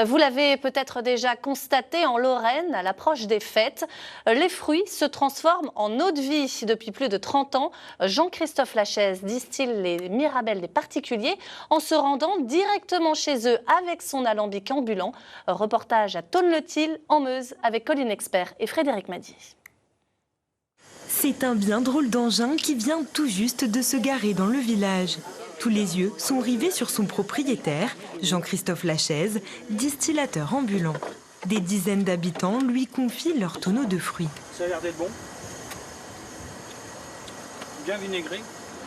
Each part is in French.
Vous l'avez peut-être déjà constaté en Lorraine, à l'approche des fêtes, les fruits se transforment en eau de vie. Depuis plus de 30 ans, Jean-Christophe Lachaise distille les mirabelles des particuliers en se rendant directement chez eux avec son alambic ambulant. Reportage à Tonne-le-Til, en Meuse, avec Colline Expert et Frédéric Mady. C'est un bien drôle d'engin qui vient tout juste de se garer dans le village. Tous les yeux sont rivés sur son propriétaire, Jean-Christophe Lachaise, distillateur ambulant. Des dizaines d'habitants lui confient leurs tonneaux de fruits. Ça a l'air d'être bon. Bien vinaigré.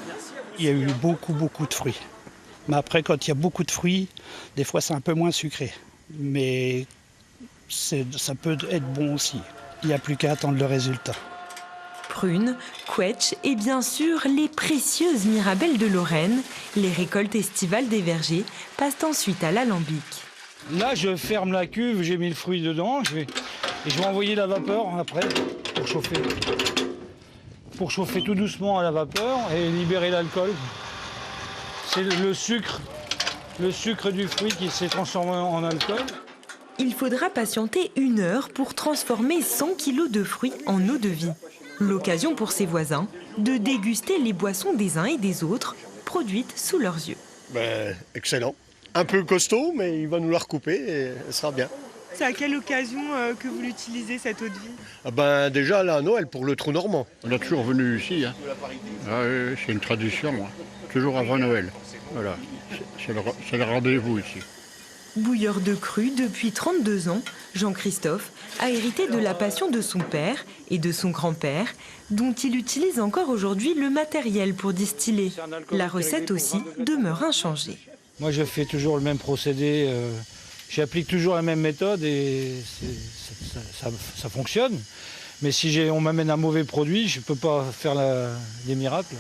Merci à vous. Il y a eu beaucoup de fruits. Mais après, quand il y a beaucoup de fruits, des fois c'est un peu moins sucré. Mais ça peut être bon aussi. Il n'y a plus qu'à attendre le résultat. Prunes, quetch et bien sûr les précieuses mirabelles de Lorraine. Les récoltes estivales des vergers passent ensuite à l'alambic. Là, je ferme la cuve, j'ai mis le fruit dedans. Et je vais envoyer la vapeur après pour chauffer. Pour chauffer tout doucement à la vapeur et libérer l'alcool. C'est le sucre du fruit qui s'est transformé en alcool. Il faudra patienter 1 heure pour transformer 100 kg de fruits en eau de vie. L'occasion pour ses voisins de déguster les boissons des uns et des autres, produites sous leurs yeux. Excellent. Un peu costaud, mais il va nous la recouper et elle sera bien. C'est à quelle occasion que vous l'utilisez, cette eau de vie? Déjà là, à Noël, pour le trou normand. On a toujours venu ici. Hein. Ah, oui, c'est une tradition, hein. Toujours avant Noël. Voilà, c'est le rendez-vous ici. Bouilleur de cru depuis 32 ans, Jean-Christophe a hérité de la passion de son père et de son grand-père, dont il utilise encore aujourd'hui le matériel pour distiller. La recette aussi demeure inchangée. Moi, je fais toujours le même procédé. J'applique toujours la même méthode et ça fonctionne. Mais si on m'amène un mauvais produit, je ne peux pas faire des miracles.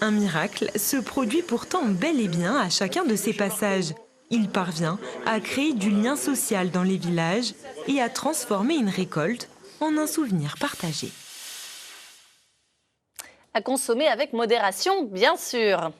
Un miracle se produit pourtant bel et bien à chacun de ses passages. Il parvient à créer du lien social dans les villages et à transformer une récolte en un souvenir partagé. À consommer avec modération, bien sûr.